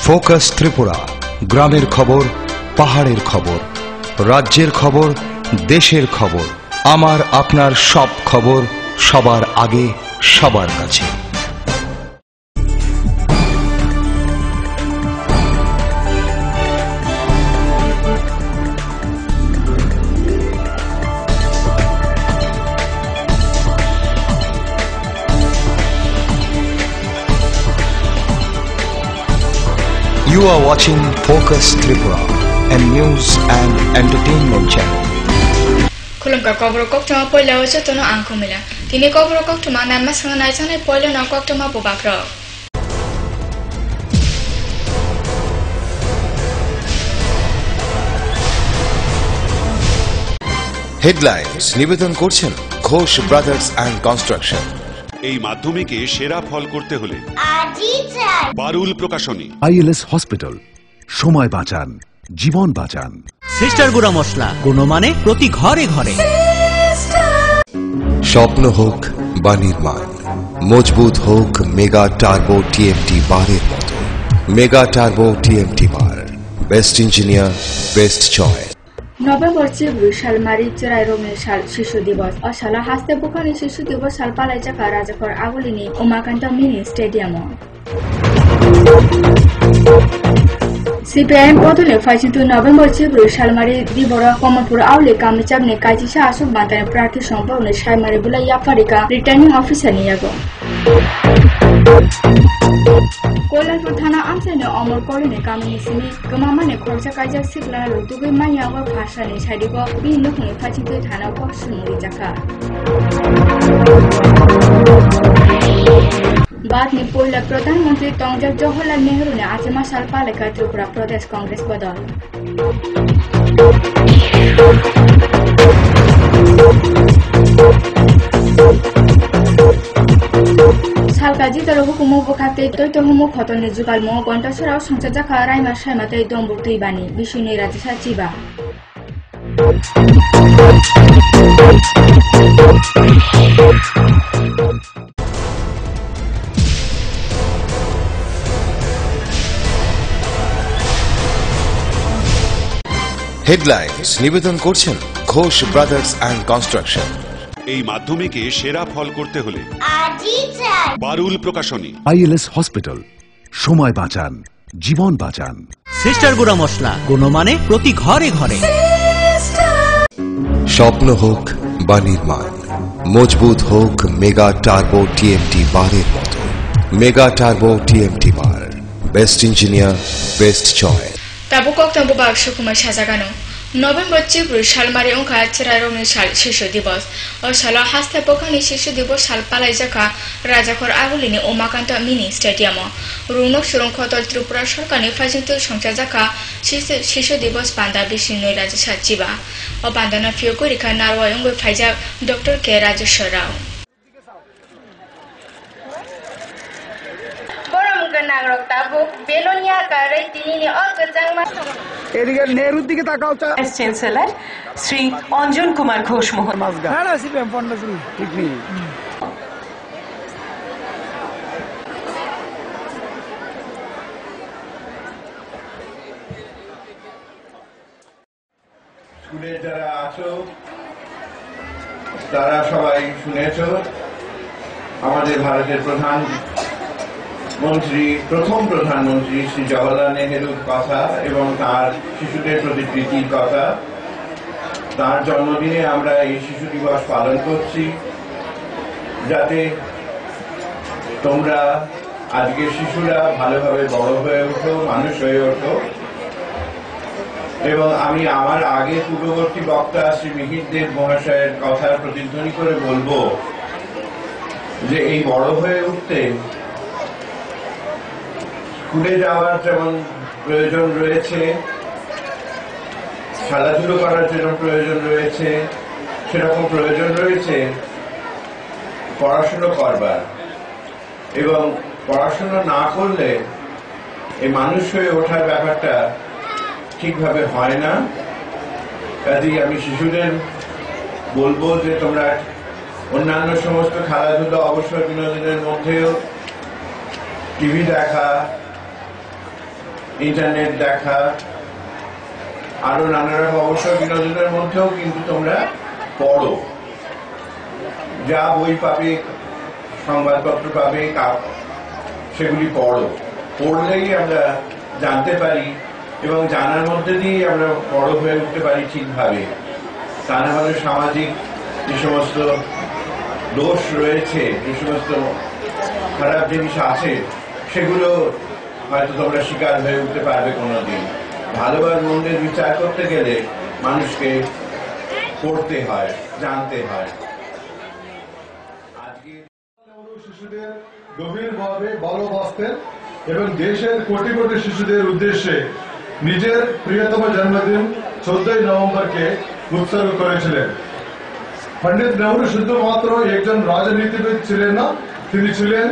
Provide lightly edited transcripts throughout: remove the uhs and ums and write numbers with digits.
Focus Tripura, গ্রামের খবর, পাহাড়ের খবর, রাজ্যের খবর, দেশের খবর, আমার আপনার সব খবর সবার আগে সবার কাছে। You are watching Focus Tripura, a news and entertainment channel. Kulumka kobro koktoma poila ojo tono angkumila. Tini kobro koktoma nama sanganai sanai poila na koktoma bubakro. Headlines নিবেদন করছেন ঘোষ ব্রাদার্স অ্যান্ড কনস্ট্রাকশন। এই মাধ্যমিকে সেরা ফল করতে হলে বারুল প্রকাশনী। ILS hospital, সময় বাঁচান, জীবন বাঁচান। সিস্টার গুঁড়া মশলা, গুণমানে প্রতি ঘরে ঘরে। স্বপ্ন হোক বা নির্মাণ, মজবুত হোক মেগা টার্বো টিএমটি বারের মতো। মেগা টার্বো টিএমটি বার, best engineer, best choice. November 4 সালমারি চেরাই রঙের সাল শিশু দিবস ও সালা হাসতে বুখানি শিশু দিবস সাল পালাই চাকা রাজাখর আগুলিনি উমাকান্ত মিনি স্টেডিয়াম। CPIM বদলে ফাইচিন্তু নভেম্বর 4 সালমারি দিবর কমলপুর আউলি কামচাবনে কাজিসা আসুক বান্তানে প্রার্থী সম্পর্কে সাইমারি বুলা ইয়াফারিকা রিটার্নিং অফিসার নিয়াগো। कोलापुर थाना आमसाइनो अमर करिने कामिनि सिनि गमामाने खरसा काइजा सिगला रुतुगै मायागो भाषानि साइदिगो बि नुखुनि फाचितै थाना पक्षुनि जाखा। बादनि पहिला प्रधानमन्त्री तंगजाक जवाहरलाल नेहरूले आजमा साल पालेका त्रिपुरा प्रदेश कांग्रेस बदल। सालकाजी तर हुकुमु बुखाते तैतो हुमु खतने जुगाल मो गन्टसराव संसार जाखा राइमा साइमातै दंबुक दुई बानी बिसुनि राज्य सचिवा। হেডলাইন্স নিবেদন করছেন ঘোষ ব্রাদার্স অ্যান্ড কনস্ট্রাকশন। এই মাধ্যমিকে সেরা ফল করতে হলে বারুল প্রকাশনী। ILS হসপিটাল, সময় বাঁচান, জীবন বাঁচান। সিস্টার গুঁড়া মশলা, গুণমানে প্রতি ঘরে ঘরে। স্বপ্ন হোক বা নির্মাণ, মজবুত হোক মেগা টার্বো টিএমটি বারের মতো। মেগা টার্বো টিএমটি বার, বেস্ট ইঞ্জিনিয়ার, বেস্ট চয়েস। তাবু কক্তব্য বাগ সুকুমার সাজাগানো নভেম্বর 4 সালমারি অঙ্কা চেরাই রঙের সাল শিশু দিবস ও সালা হাস্তে পোখানি শিশু দিবস সাল পালাই জাকা রাজাখর আগুলিনি উমাকান্ত মিনি স্টেডিয়াম। রুনক সুরঙ্খতল ত্রিপুরা সরকারনি ফাইজিন্তু সংসার জাকা শিশু দিবস বান্দা বিষ্ণু রাজ্য সচিবা ও বান্দানা ফিও করিখা নারওয়ঙ্গ ফাইজা ডক্টর কে রাজেশ্বর রাও। ভাইস চ্যান্সেলর শ্রী অঞ্জন কুমার ঘোষ মোহন। স্কুলে যারা আছো তারা সবাই শুনেছ আমাদের ভারতের প্রথম প্রধানমন্ত্রী শ্রী জওহরলাল নেহেরুর কথা এবং তার শিশুদের প্রতি প্রীতির কথা। তার জন্মদিনে আমরা এই শিশু দিবস পালন করছি যাতে তোমরা আজকের শিশুরা ভালোভাবে বড় হয়ে ওঠো, মানুষ হয়ে ওঠো। এবং আমি আমার আগে পূর্ববর্তী বক্তা শ্রী মিহির দেব মহাশয়ের কথা প্রতিধ্বনি করে বলবো যে এই বড় হয়ে উঠতে স্কুলে যাওয়ার যেমন প্রয়োজন রয়েছে, খেলাধুলো করার জন্য প্রয়োজন রয়েছে, সেরকম প্রয়োজন রয়েছে পড়াশুনো করবার। এবং পড়াশুনো না করলে এই মানুষ হয়ে ওঠার ব্যাপারটা ঠিকভাবে হয় না। কাজেই আমি শিশুদের বলবো যে তোমরা অন্যান্য সমস্ত খেলাধুলা অবসর বিনোদনের মধ্যেও টিভি দেখা, ইন্টারনেট দেখা, আরো নানা রকম অবসর বিনোদনের মধ্যেও কিন্তু তোমরা পড়ো। যা বই পাবে, সংবাদপত্র পাবে, সেগুলি পড়ো। পড়লেই আমরা জানতে পারি এবং জানার মধ্যে দিয়ে আমরা বড় হয়ে উঠতে পারি ঠিকভাবে। তা না হলে সামাজিক যে সমস্ত দোষ রয়েছে, যে সমস্ত খারাপ জিনিস আছে, সেগুলো হয়তো তোমরা শিকার হয়ে উঠতে পারবে কোনোদিন। ভালো আর মন্দের বিচার করতে গেলে মানুষকে পড়তে হয়, জানতে হয়। শিশুদের গভীরভাবে ভালোবাসতেন এবং দেশের কোটি কোটি শিশুদের উদ্দেশ্যে নিজের প্রিয়তম জন্মদিন 14 নভেম্বরকে উৎসর্গ করেছিলেন। পণ্ডিত নেহরু শুধুমাত্র একজন রাজনীতিবিদ ছিলেন না, তিনি ছিলেন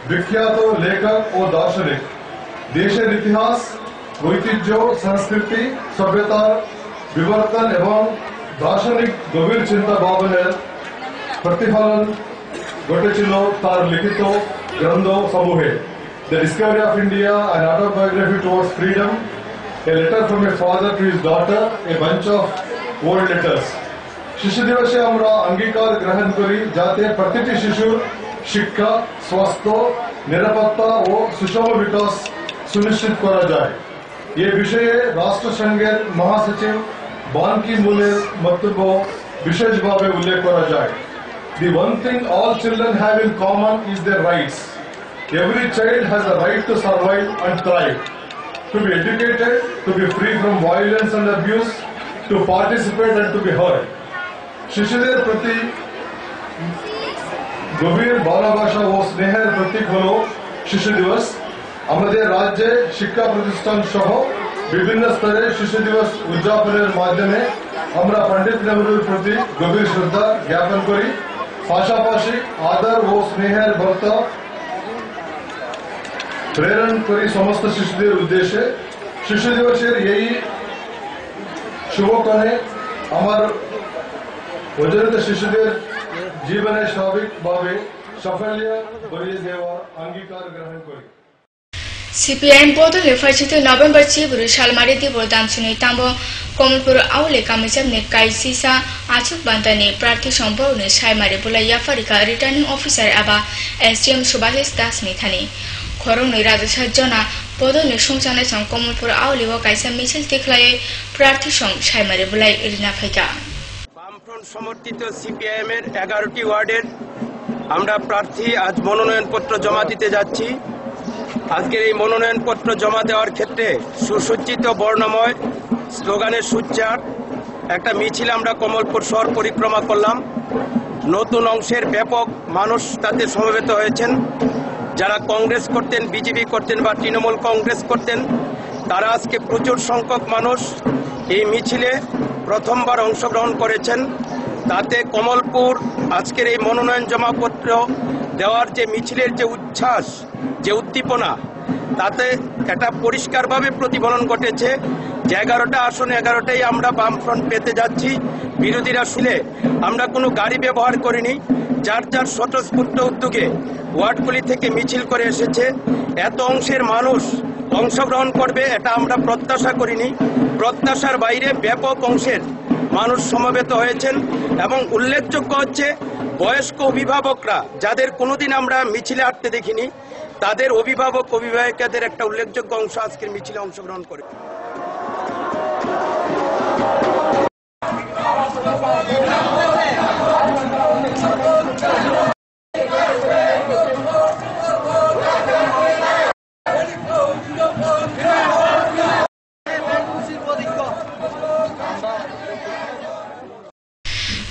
বিখ্যাত লেখক ও দার্শনিক। দেশের ইতিহাস, ঐতিহ্য, সংস্কৃতি, সভ্যতার বিবর্তন এবং দার্শনিক গভীর চিন্তা ভাবনের প্রতিফলন ঘটেছিল তার লিখিত গ্রন্থ সমূহে। The Discovery of India, an autobiography towards freedom, a letter from a father to his daughter, a bunch of old letters. শিশু দিবসে আমরা অঙ্গীকার গ্রহণ করি যাতে প্রতিটি শিশুর শিক্ষা, স্বাস্থ্য, নিরাপত্তা ও সুষম বিকাশ সুনিশ্চিত করা যায়। এ বিষয়ে রাষ্ট্রসংঘের মহাসচিব বান কি মুনের বক্তব্য বিশেষভাবে উল্লেখ করা যায়। The one thing all children have in common is their rights. Every child has a right to survive and thrive, to be educated, to be free from violence and abuse, to participate and to be heard. শিশুদের প্রতি গভীর ভালোবাসা ও স্নেহের প্রতীক হল শিশু দিবস। আমাদের রাজ্যে শিক্ষা প্রতিষ্ঠান সহ বিভিন্ন স্তরে শিশু দিবস উদযাপনের মাধ্যমে আমরা পণ্ডিত নেহরুর প্রতি গভীর শ্রদ্ধা জ্ঞাপন করি, পাশাপাশি আদর ও স্নেহের বার্তা প্রেরণ করি সমস্ত শিশুদের উদ্দেশ্যে। শিশু দিবসের এই শুভক্ষণে আমার অজরিত শিশুদের জীবনে স্বাভাবিকভাবে সাফল্য বরিয়ে দেওয়ার অঙ্গীকার গ্রহণ করি। CPIM Bodol Faisite November Chiburu Shalmari Dibo Dansuni Tambo Komulpur Aule Kamisabne Kaisisa Achuk Bantani Prarthi Somborne Shaimare Bula Yafarika Returning Officer Aba SDM Subhasis Das Nithani Koroni Radha Jona Bodol Sungsane Song Komulpur Aule o Kaisa Michel Tiklaye Prarthi Song Shaimare Bula Irina Faika বামফ্রন্ট সমর্থিত CPIM এর 11টি ওয়ার্ডের আমরা প্রার্থী আজ মনোনয়নপত্র জমা দিতে যাচ্ছি। আজকের এই মনোনয়নপত্র জমা দেওয়ার ক্ষেত্রে সুসজ্জিত বর্ণময় স্লোগানের সুচ্চার একটা মিছিল আমরা কমলপুর শহর পরিক্রমা করলাম। নতুন অংশের ব্যাপক মানুষ তাতে সমবেত হয়েছেন। যারা কংগ্রেস করতেন, বিজেপি করতেন বা তৃণমূল কংগ্রেস করতেন, তারা আজকে প্রচুর সংখ্যক মানুষ এই মিছিলে প্রথমবার অংশগ্রহণ করেছেন। তাতে কমলপুর আজকের এই মনোনয়ন জমাপত্র দেওয়ার যে মিছিলের যে উচ্ছ্বাস, যে উদ্দীপনা, তাতে একটা পরিষ্কারভাবে প্রতিফলন ঘটেছে। যে 11টা আসনে 11টাই আমরা বামফ্রন্ট পেতে যাচ্ছি। বিরোধীরা শুনে আমরা কোনো গাড়ি ব্যবহার করিনি, যার যার স্বতঃস্ফূর্ত উদ্যোগে ওয়ার্ডগুলি থেকে মিছিল করে এসেছে। এত অংশের মানুষ অংশগ্রহণ করবে এটা আমরা প্রত্যাশা করিনি। প্রত্যাশার বাইরে ব্যাপক অংশের মানুষ সমবেত হয়েছেন এবং উল্লেখযোগ্য হচ্ছে বয়স্ক অভিভাবকরা, যাদের কোনোদিন আমরা মিছিলে হাঁটতে দেখিনি, তাদের অভিভাবক অভিভাবিকাদের একটা উল্লেখযোগ্য অংশ আজকের মিছিলে অংশগ্রহণ করে।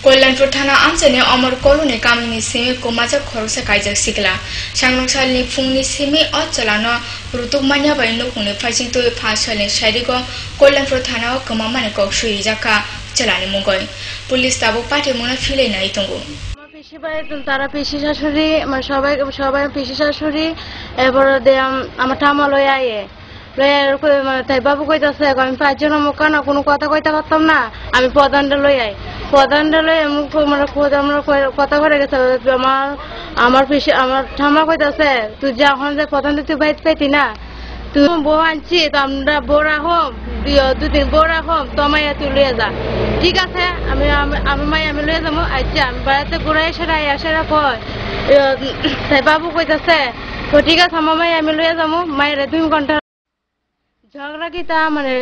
Kollanpur Thana Amchane Amar Koloni Kamini Simi Komaja Khorsa Kaijak Sikla Shangrongsalni Phungni Simi Ochalano Rutuk Manya by Nukuni Fighting to a Pashalin Shadigo Kollanpur Thana Kamamane Kokshui Jaka Chalani Mugoi Police Tabu Party Mona File Naitungu তারা পিসি শাশুড়ি মানে সবাই সবাই পিসি শাশুড়ি এবারে আমার ঠামা লই আয়ে তাই বাবু কইতাছে আমি 5 জন মুখা না কোনো কথা কইতে পারতাম না, আমি প্রধানটা লই আই প্রধানটা লই মুখ মানে আমরা কথা করে গেছে। আমার পিসি আমার ঠামা কইতাছে তুই যখন যে প্রধানটা তুই বাইত পাইতি না, তুমি বউ আনছি তো আমরা বউ রাখো 2 দিন বউ রাখো তোমায় তুই লয়ে যা ঠিক আছে আমি মাই আমি লয়ে যাবো আচ্ছা আমি বাড়িতে ঘুরে এসে কয় তাই বাবু কইতাছে তো ঠিক আছে আমার মাই আমি লয়ে যাবো মায়ের 2 ঘন্টা ঝগড়া কিতা মানে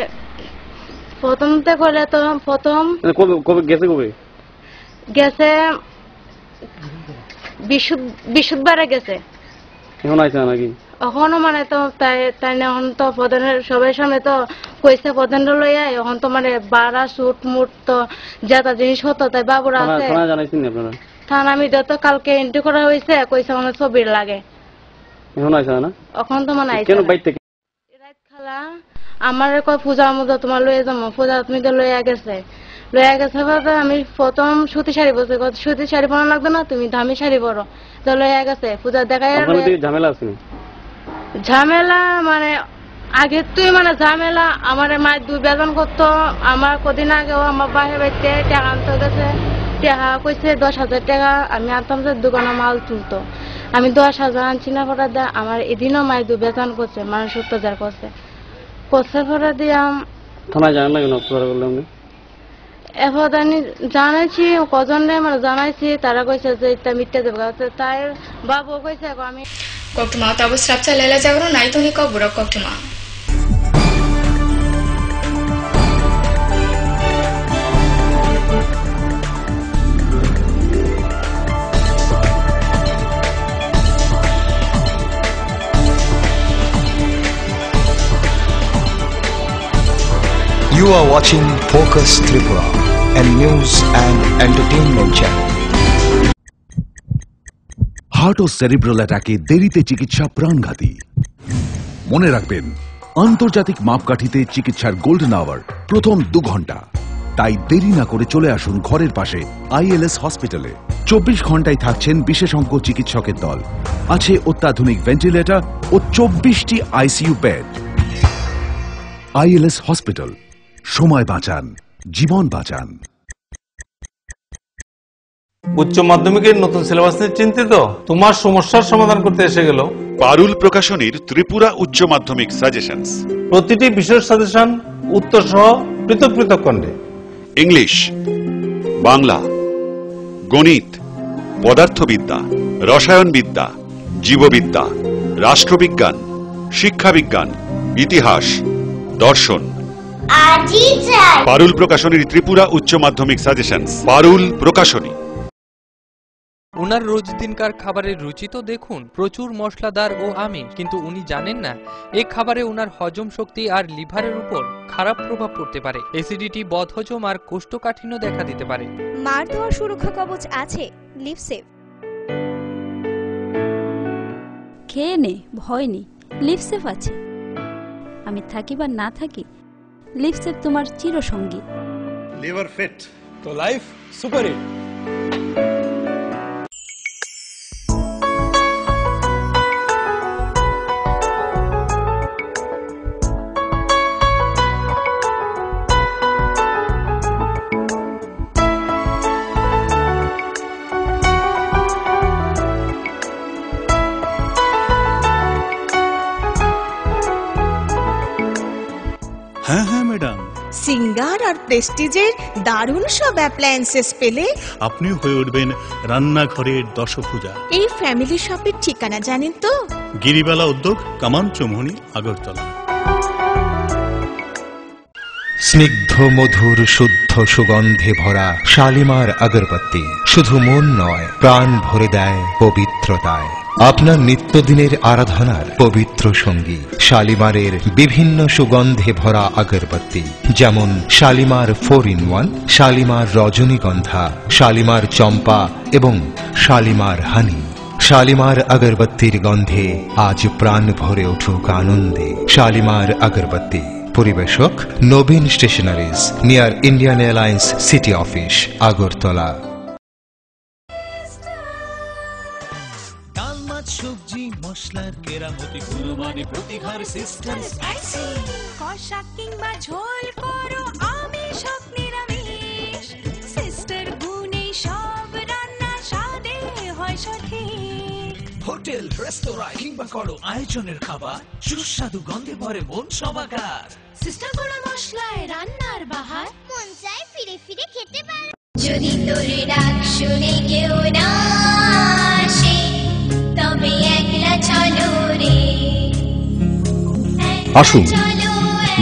প্রথমতে কইলে তো প্রথম কবে গেছে বিশুদ্ধবারে গেছে এখন আইছে নাকি এখনো মানে তো তাই এখন তো প্রধানের সবাই সামনে তো কইছে প্রধান লইয়া এখন তো মানে বাড়া সুট মুট তো যেটা জিনিস হতো তাই বাবুরা আছে থানা আমি তো কালকে এন্ট্রি করা হয়েছে কইছে মানে ছবির লাগে এখন আইছে না এখন তো মানে আইছে রাত খালা আমার কয় পূজার মধ্যে তোমার লইয়া যাবো পূজা তুমি তো লইয়া গেছে আমি প্রথম সুতি শাড়ি বলছি সুতি শাড়ি পরা লাগবে না তুমি দামি শাড়ি পরো তো লইয়া গেছে পূজা দেখাই ঝামেলা আছে ঝামেলা মানে আগে তুই মানে ঝামেলা আমার মায়ের 2 বেতন করতো আমার কদিন আগেও আমার বাহে বাড়িতে টাকা আনতে গেছে টাকা কইছে 10,000 টাকা আমি আনতাম যে দোকানে মাল তুলতো আমি 10,000 আনছি না পরে আমার এদিনও মায়ের 2 বেতন করছে মানে 70,000 করছে পরে দিয়াম থানায় জানান লাগে না করলাম এখন আমি জানাইছি কজন মানে জানাইছি তারা কইছে যে এটা মিটতে দেবে তাই বাবু কইছে আমি Koktuma tabu strapcha lela jagro nai toni ko burok koktuma. You are watching Focus Tripura, a news and entertainment channel. Heart ও সেরিব্রাল অ্যাটাকে দেরিতে চিকিৎসা প্রাণঘাতী। মনে রাখবেন, আন্তর্জাতিক মাপকাঠিতে চিকিৎসার গোল্ডেন আওয়ার প্রথম 2 ঘন্টা। তাই দেরি না করে চলে আসুন ঘরের পাশে আইএলএস হসপিটালে। 24 ঘন্টায় থাকছেন বিশেষজ্ঞ চিকিৎসকের দল, আছে অত্যাধুনিক ভেন্টিলেটর ও 24টি আইসিইউ বেড। আইএলএস হসপিটাল, সময় বাঁচান, জীবন বাঁচান। উচ্চ মাধ্যমিকের নতুন সিলেবাস নিয়ে চিন্তিত? তোমার সমস্যার সমাধান করতে এসে গেল পারুল প্রকাশনীর ত্রিপুরা উচ্চ মাধ্যমিক সাজেশনস। প্রতিটি বিষয়ের সাজেশন উত্তর সহ পৃথক পৃথক খণ্ডে। ইংলিশ, বাংলা, গণিত, পদার্থবিদ্যা, রসায়নবিদ্যা, জীববিদ্যা, রাষ্ট্রবিজ্ঞান, শিক্ষাবিজ্ঞান, ইতিহাস, দর্শন। পারুল প্রকাশনীর ত্রিপুরা উচ্চ মাধ্যমিক সাজেশনস। পারুল প্রকাশনী। উনার রোজ দিনকার খাবারের রুচি তো দেখুন, প্রচুর মশলাদার ও আমিষ, কিন্তু উনি জানেন না এই খাবারে উনার হজম শক্তি আর লিভারের উপর খারাপ প্রভাব পড়তে পারে। অ্যাসিডিটি, বদহজম আর কোষ্ঠকাঠিন্য দেখা দিতে পারে। মার দেওয়া সুরক্ষা কবচ আছে লিভসেভ। খেয়ে নে, ভয় নেই, লিভসেভ আছে। আমি থাকি বা না থাকি, লিভসেভ তোমার চিরসঙ্গী। লিভার ফিট তো লাইফ সুপার হিট। হ্যাঁ হ্যাঁ ম্যাডাম, সিঙ্গার আর প্রেস্টিজের দারুণ সব অ্যাপ্লায়েন্সেস পেলে আপনিও হয়ে উঠবেন রান্নাঘরের দশভুজা। এই ফ্যামিলি শপের ঠিকানা জানেন তো? গিরিবালা উদ্যোগ, কামান চৌমুহনী, আগরতলা। স্নিগ্ধ মধুর শুদ্ধ সুগন্ধে ভরা শালিমার আগরবাতি শুধু মন নয়, প্রাণ ভরে দেয় পবিত্রতায়। আপনার নিত্যদিনের আরাধনার পবিত্র সঙ্গী শালিমারের বিভিন্ন সুগন্ধে ভরা আগরবাতি, যেমন শালিমার 4-in-1, শালিমার রজনীগন্ধা, শালিমার চম্পা এবং শালিমার হানি। শালিমার আগরবাতির গন্ধে আজ প্রাণ ভরে উঠুক আনন্দে। শালিমার আগরবাতি। পরিবেশক নবীন stationeries, near Indian Airlines city office, Agartala. সবজি মশলার কেরামতি গুণমানে প্রতিঘার সিস্টার স্পাইসি। কষা কিংবা ঝোল করো আমিষ হোক নিরামিষ, সিস্টার গুণে সব রান্না স্বাদে হয় সঠিক। হোটেল রেস্তোরাঁ কিংবা করো আয়োজনের খাবার সুস্বাদু গন্ধে ভরে মন সমাকার সিস্টার গুঁড়ো মশলায় রান্নার বাহার মন চায় ফিরে ফিরে খেতে পারে যদি তোর ডাক শুনে কেউ না আসে তবে একলা চলো রে আসুন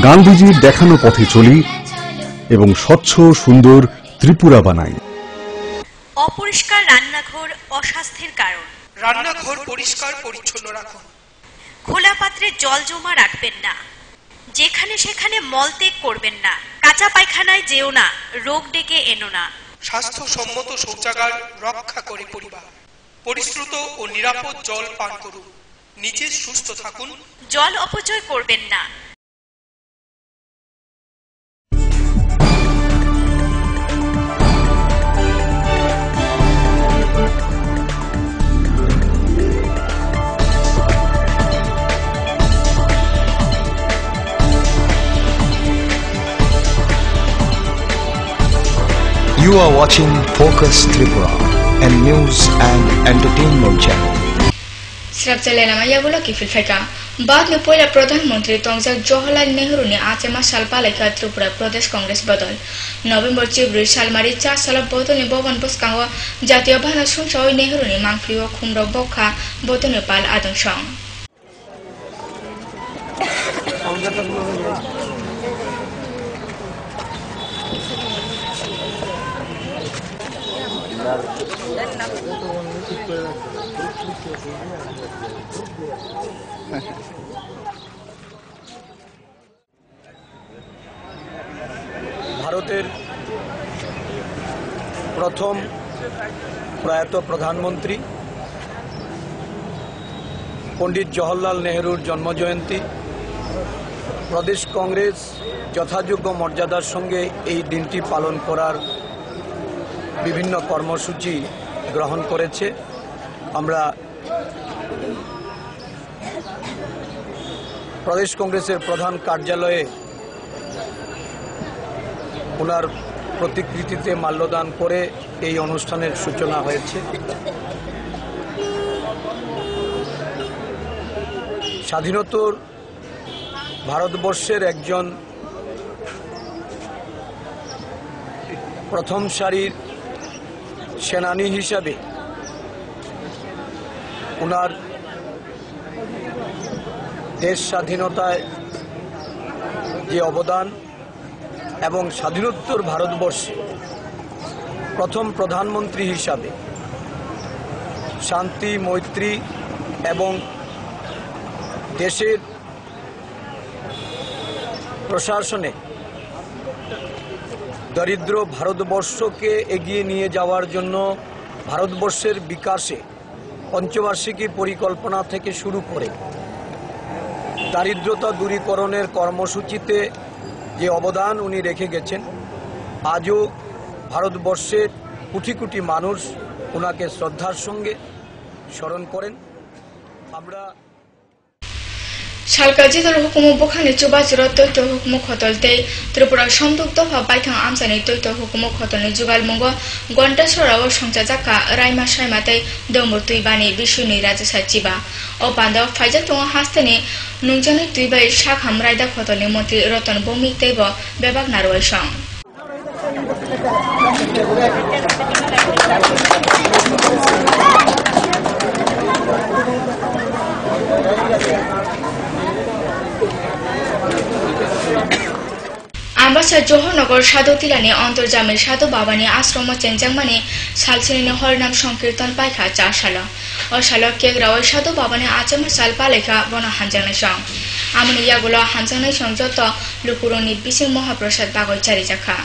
গান্ধীজির দেখানো পথে চলি এবং স্বচ্ছ সুন্দর ত্রিপুরা বানাই। অপরিষ্কার রান্নাঘর অস্বাস্থ্যের কারণ। রান্নাঘর পরিষ্কার পরিচ্ছন্ন রাখুন। খোলা পাত্রে জল জমা রাখবেন না। যেখানে সেখানে মলত্যাগ করবেন না। কাঁচা পায়খানায় যেও না, রোগ ডেকে এনো না। স্বাস্থ্যসম্মত শৌচাগার রক্ষা করে পরিবার। পরিশ্রুত ও নিরাপদ জল পান করুন। নিজে সুস্থ থাকুন। জল অপচয় করবেন না। You are watching Focus Tripura, a news and entertainment channel. सिर्फ चलेला या बोला कि फिलफेका बाद में पहला प्रधानमंत्री तोंगजाक जवाहरलाल नेहरू ने 8 मास साल पालेका त्रिपुरा प्रदेश कांग्रेस बदल नवेम्बर 4 सालमारी 4 साल बदलनि भवन बसकांगो जातीय भाना सुनसावै नेहरू ने मांगफ्रियो खुमरो बखा बदलनि पाल आदंसं ভারতের প্রথম প্রয়াত প্রধানমন্ত্রী পণ্ডিত জওহরলাল নেহরুর জন্মজয়ন্তী প্রদেশ কংগ্রেস যথাযোগ্য মর্যাদার সঙ্গে এই দিনটি পালন করার বিভিন্ন কর্মসূচি গ্রহণ করেছে। আমরা প্রদেশ কংগ্রেসের প্রধান কার্যালয়ে ওনার প্রতিকৃতিতে মাল্যদান করে এই অনুষ্ঠানের সূচনা হয়েছে। স্বাধীনতার ভারতবর্ষের একজন প্রথম সারির সেনানী হিসাবে ওনার দেশ স্বাধীনতায় যে অবদান এবং স্বাধীনোত্তর ভারতবর্ষে প্রথম প্রধানমন্ত্রী হিসাবে শান্তি মৈত্রী এবং দেশের প্রশাসনে দরিদ্র ভারতবর্ষকে এগিয়ে নিয়ে যাওয়ার জন্য ভারতবর্ষের বিকাশে পঞ্চবার্ষিকী পরিকল্পনা থেকে শুরু করে দারিদ্রতা দূরীকরণের কর্মসূচিতে যে অবদান উনি রেখে গেছেন, আজও ভারতবর্ষের কোটি কোটি মানুষ ওনাকে শ্রদ্ধার সঙ্গে স্মরণ করেন। আমরা 살까지들 후kumu 북한의 주바지로 또이또 후kumu khotol때 Tripura সমদুগ্ধ বাইথাং আমসানি 또이또 후kumu khotolni जुगाल mungo ঘন্টা সরাও সংচাজাকা রাইমা সাইমাতে দমুর তুইবানি বিশুনি রাজ্য সাচিবা ও বান্দা ফাইজা তো হাস্তেনি নুংজানি তুইবাই শাখাম রাইদা খতলনি মন্ত্রী রতন ভৌমিক দেব বেবাক নারওয়াইসং आम्बासा जोहरनगर साधु तिलानी अंतर्जामी साधु बाबानी आश्रम चेंजांगमानी सालसिनी हरिनाम संकीर्तन पाइखा 4 साल और साल केग्रावै साधु बाबानी आचमा साल पालेखा बन हानजांनाय सं आमनि यागुलो हानजांनाय सं जत लुकुरनि बिसिं महाप्रसाद बागै चारि जाखा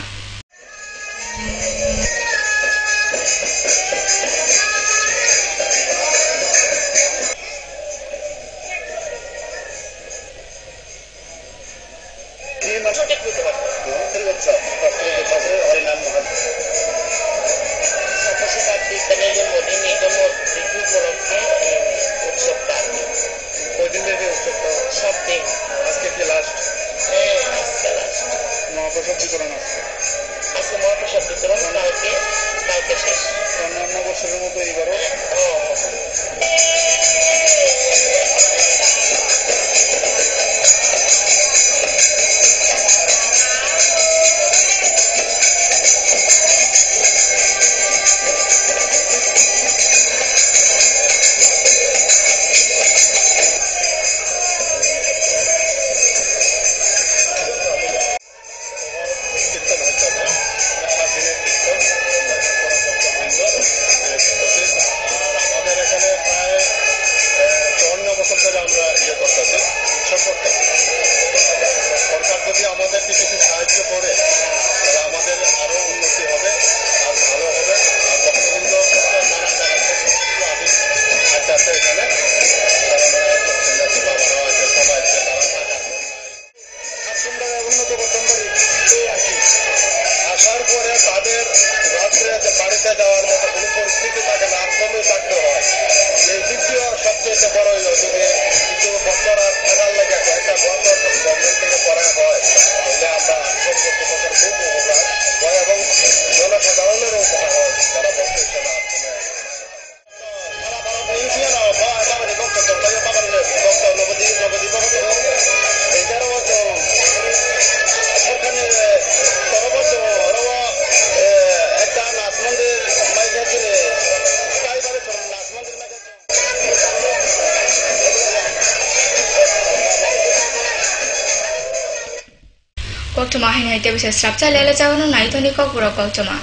Koktoma hainai te bisa strapcha lele jagano naitoni kokburo Koktoma.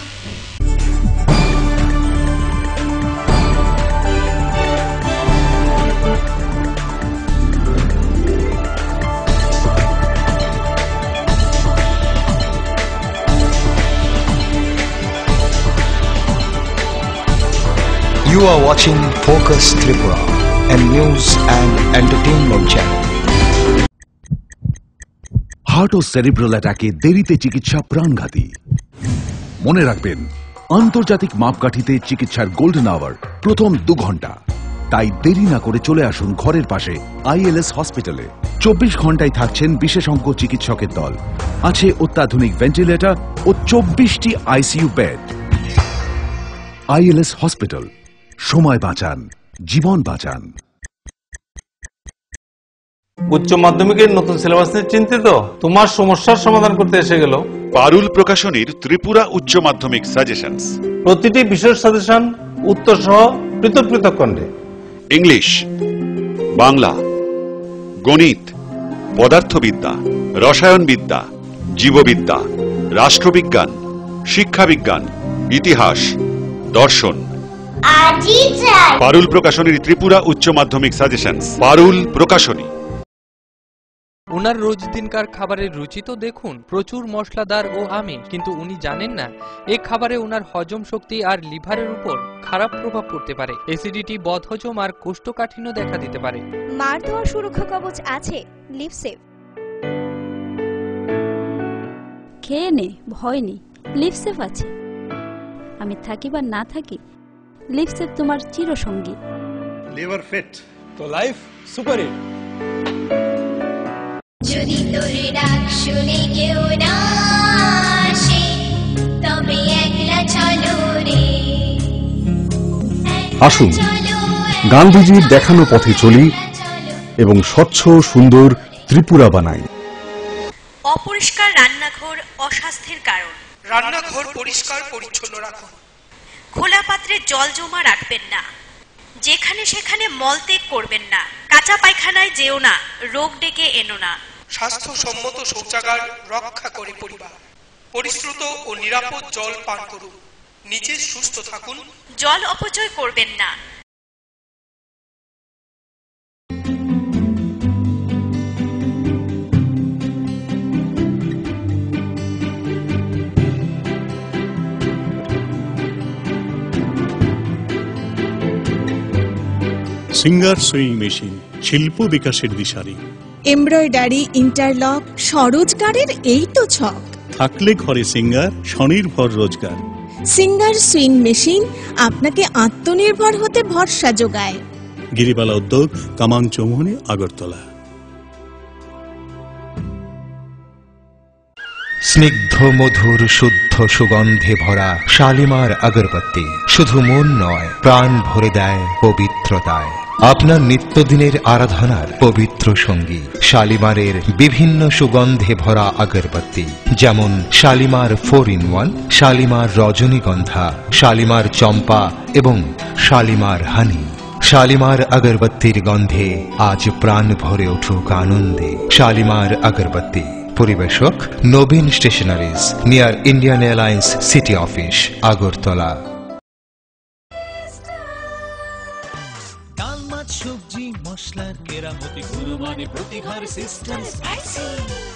You are watching Focus Tripura, a news and entertainment channel. Heart ও সেরিব্রাল অ্যাটাকে দেরিতে চিকিৎসা প্রাণঘাতী। মনে রাখবেন, আন্তর্জাতিক মাপকাঠিতে চিকিৎসার গোল্ডেন আওয়ার প্রথম 2 ঘন্টা। তাই দেরি না করে চলে আসুন ঘরের পাশে ILS হসপিটালে। 24 ঘন্টায় থাকছেন বিশেষজ্ঞ চিকিৎসকের দল। আছে অত্যাধুনিক ভেন্টিলেটর ও 24টি ICU বেড। ILS হসপিটাল, সময় বাঁচান, জীবন বাঁচান। উচ্চ মাধ্যমিকের নতুন সিলেবাস নিয়ে চিন্তিত? তোমার সমস্যার সমাধান করতে এসে গেল পারুল প্রকাশনীর ত্রিপুরা উচ্চ মাধ্যমিক সাজেশনস। প্রতিটি বিষয়ের সাজেশন উত্তর সহ পৃথক পৃথক খণ্ডে। ইংলিশ, বাংলা, গণিত, পদার্থবিদ্যা, রসায়নবিদ্যা, জীববিদ্যা, রাষ্ট্রবিজ্ঞান, শিক্ষাবিজ্ঞান, ইতিহাস, দর্শন। পারুল প্রকাশনীর ত্রিপুরা উচ্চ মাধ্যমিক সাজেশনস। পারুল প্রকাশনী। উনার রোজ দিনকার খাবারের রুচি তো দেখুন, প্রচুর মশলাদার ও আমিষ, কিন্তু উনি জানেন না এই খাবারে উনার হজম শক্তি আর লিভারের উপর খারাপ প্রভাব পড়তে পারে। অ্যাসিডিটি, বদহজম আর কোষ্ঠকাঠিন্য দেখা দিতে পারে। মার দেওয়ার সুরক্ষা কবচ আছে লিভসেভ। খেয়ে নে, ভয় নেই, লিভসেভ আছে। আমি থাকি বা না থাকি, লিভসেভ তোমার চিরসঙ্গী। লিভার ফিট তো লাইফ সুপার হিট। যদি তোর ডাক শুনে কেউ না আসে, তবে একলা চলো রে। আসুন গান্ধীজির দেখানো পথে চলি এবং স্বচ্ছ সুন্দর ত্রিপুরা বানাই। অপরিষ্কার রান্নাঘর অস্বাস্থ্যের কারণ। রান্নাঘর পরিষ্কার পরিচ্ছন্ন রাখুন। খোলা পাত্রে জল জমা রাখবেন না। যেখানে সেখানে মলত্যাগ করবেন না। কাঁচা পায়খানায় যেও না, রোগ ডেকে এনো না। স্বাস্থ্যসম্মত শৌচাগার রক্ষা করে পরিবার। পরিশ্রুত ও নিরাপদ জল পান করুন। নিজে সুস্থ থাকুন। জল অপচয় করবেন না। সিঙ্গার সুইং মেশিন, শিল্প বিকাশের দিশারি। এমব্রয়ডারি, ইন্টারলক, স্বরোজগারের এই তো ছক। থাকলে ঘরে সিঙ্গার, স্বনির্ভর রোজগার। সিঙ্গার সুইং মেশিন আপনাকে আত্মনির্ভর হতে ভরসা যোগায়। গিরিবালা উদ্যোগ, কামাং চৌমুহনী, আগরতলা। স্নিগ্ধ মধুর শুদ্ধ সুগন্ধে ভরা শালিমার আগরবাতি শুধু মন নয়, প্রাণ ভরে দেয় পবিত্রতায়। আপনার নিত্যদিনের আরাধনার পবিত্র সঙ্গী শালিমারের বিভিন্ন সুগন্ধে ভরা আগরবাতি, যেমন শালিমার 4-in-1, শালিমার রজনীগন্ধা, শালিমার চম্পা এবং শালিমার হানি। শালিমার আগরবাতির গন্ধে আজ প্রাণ ভরে উঠুক আনন্দে। শালিমার আগরবাতি। পরিবেশক নবীন stationeries, near Indian Airlines city office, Agartala. ডাল, মাছ, সবজি, মশলার কেরামতি কুরবানি প্রতি ঘর সিস্টার স্পাইসি।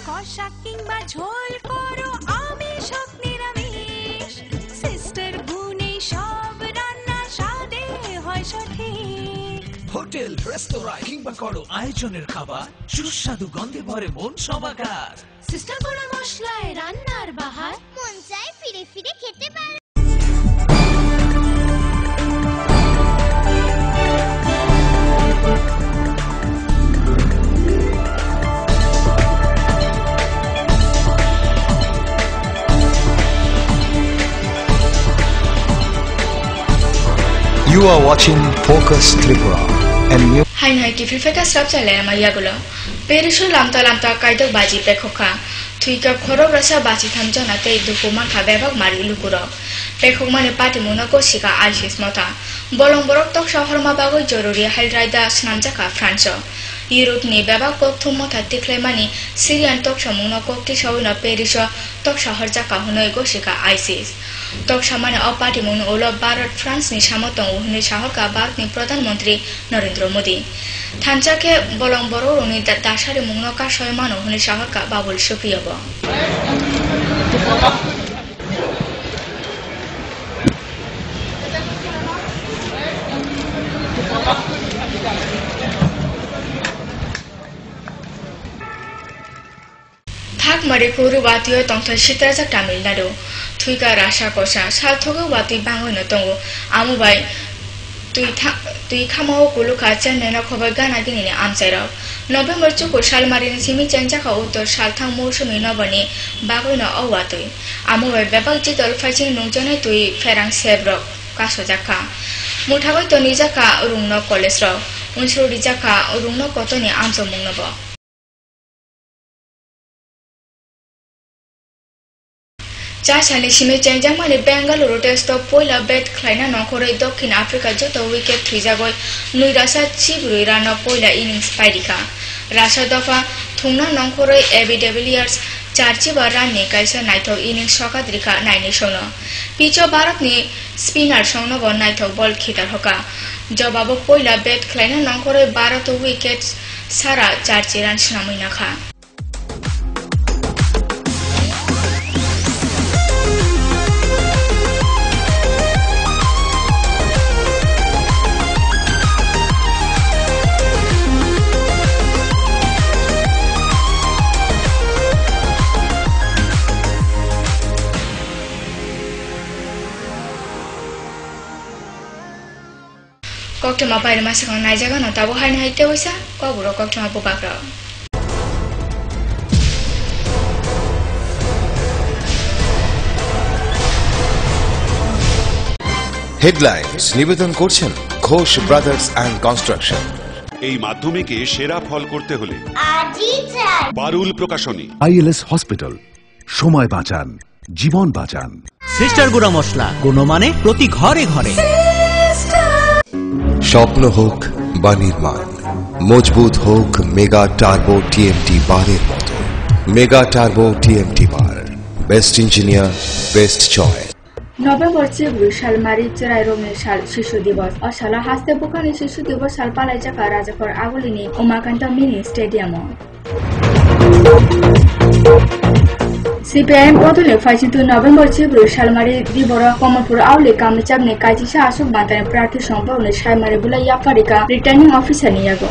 কষা কিংবা ঝোল করো আমিষ হোক নিরামিষ, সিস্টার গুণে সব রান্না স্বাদে হয় সঠিক। হোটেল, রেস্তোরাঁ কিংবা করো আয়োজনের খাবার, সুস্বাদু গন্ধে ভরে মন সমাকার। সিস্টার গুঁড়া মশলায় রান্নার বাহার, মন চাই ফিরে ফিরে খেতে পারে। You are watching Focus Tripura, a new Hai TV Focus strapcha lele mayagulo. Perisho lamta lamta kaidok baji pekhoka. Thuika khoro rasa baji thamjana tei dukuman khabebak mari lukuro. Pekhok mane pati monako sika alsis mota. Bolong borok tok shahar ma bagoi joruri halraida snamjaka Franco. Europe-ni bebak kok thumma tiklaimani Syrian toksa mungno kokti shawina Paris toksa harjaka hunoi goshika ISIS. Toksa mane opati mungno olo Bharat France ni samotong uhni shahorka Bharat ni Pradhan Mantri Narendra Modi. Thanchake bolong bororoni dasari mungno ka shoymano uhni shahorka Babul Shukriya. Marikuru Batio Tonta Shitaza Tamil Nadu, Tuika Rasha Kosha, Saltogo Bati Bango Notongo, Amubai, Tuikamo Kuluka, Nena Kovagana Gini Amsero, November Chuko Shalmarin Simi Chanjaka Uto Shaltang Mushumi Nobani, Bagoina Owatui, Amubai Bebak Jidol Fajin Nujane Tui Ferang Sebro, Kasojaka, Mutago Tonizaka Urungno Kolesro, Unsurijaka Urungno Kotoni Amso Mungobo. Chachani Simi Chanjamani Bangalore test of Pola Bet Kleina Nokore Dokin Africa Joto wicket Trizagoi Nuirasa Chibru Rana Pola innings Paidika Rasha Dofa Tuna Nokore Abby de Villiers Charchiba Rani Kaisa Naito innings Shokadrika Nine Shono Picho Baratni spinner Shono or Naito ball Kitar Hoka Jobabo Pola Bet Kleina Nokore Barato wickets Sara Charchiran Shnaminaka. Koktoma bayar masuk ke Najaga, no tahu hari ini itu bisa, kau buruk koktoma bubakro. Headlines নিবেদন করছেন Ghosh brothers and construction. এই মাধ্যমিকে সেরা ফল করতে হলে পারুল প্রকাশনী। ILS hospital, সময় বাঁচান, জীবন বাঁচান। সিস্টার গুঁড়া মশলা, গুণমানে প্রতি ঘরে ঘরে। স্বপ্ন হোক বা নির্মাণ, মজবুত হোক মেগা টার্বো টিএমটি বারের মতো। মেগা টার্বো টিএমটি বার, best engineer, best choice. November 4 সাল মারি চেরাই রঙের সাল শিশু দিবস ও সালা হাসতে বোকানি শিশু দিবস সাল পালাই জাকা রাজাখর আগুলিনি উমাকান্ত মিনি স্টেডিয়াম। CPIM বদলে ফাইসিন্তু নভেম্বর 4 সাল মারি দিবর কমলপুর আউলি কামচাবনে কাজিসা আসুক বান্তানে প্রার্থী সম্পর্কে সাইমারে বুলা ইয়াফারিকা রিটার্নিং অফিসার নিয়াগো।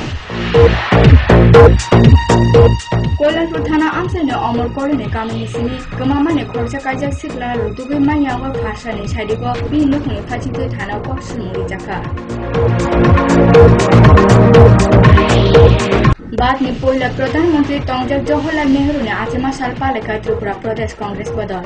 कोलापुर थाना आमसाने अमर करेने कामिनी सिमी गमामाने खर्चा कायजा सिक्ला रुतुगै मायावा भाषानि साइदिको बिनु हुने फाचितै थाना पक्ष मुरि जाका बाद नि पहिला प्रधानमन्त्री तंगजाक जवाहरलाल नेहरूले आजमा साल पालेका त्रिपुरा प्रदेश कांग्रेसको दल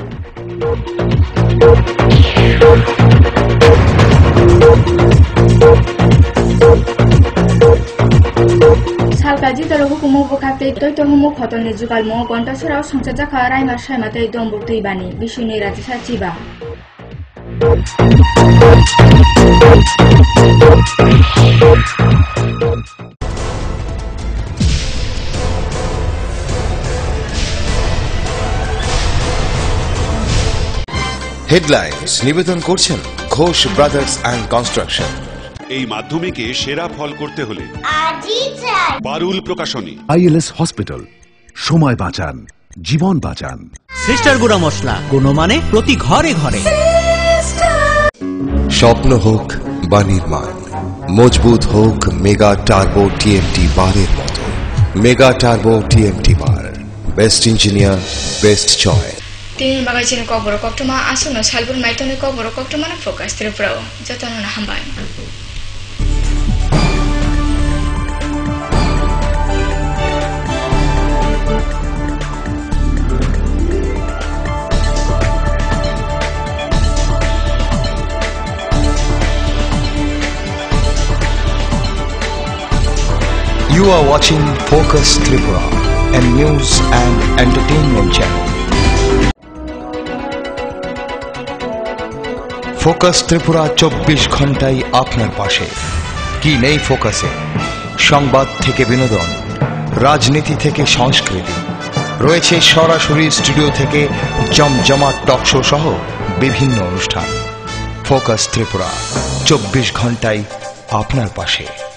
살까지 들어오고 목욕할때 또이또무 목화돈의 주갈 모 건터스라우 성차자카 라이마 샤이마테 동북도 이바니 미슈니라지 사치바 হেডলাইন্স নিবেদন করছেন ঘোষ ব্রাদার্স অ্যান্ড কনস্ট্রাকশন। এই মাধ্যমিকে সেরা ফল করতে হলে পারুল প্রকাশনী। ILS হসপিটাল, সময় বাঁচান, জীবন বাঁচান। সিস্টার গুঁড়া মশলা, গুণমানে প্রতি ঘরে ঘরে। স্বপ্ন হোক বা নির্মাণ, মজবুত হোক মেগা টার্বো টিএমটি বারের মতো। মেগা টার্বো টিএমটি বার, বেস্ট ইঞ্জিনিয়ার, বেস্ট চয়েস। তিন বাগাইছিন কবর কক্টমা আসুন সালবুর মাইতনে কবর কক্টমানা ফোকাস ত্রিপুরা যতন হামবাই। You are watching Focus Tripura, a news and entertainment channel. Focus Tripura 24 ঘন্টাই আপনার পাশে। কি নেই ফোকাসে? সংবাদ থেকে বিনোদন, রাজনীতি থেকে সংস্কৃতি, রয়েছে সরাসরি স্টুডিও থেকে জমজমাট টক শো সহ বিভিন্ন অনুষ্ঠান। ফোকাস ত্রিপুরা 24 ঘন্টায় আপনার পাশে।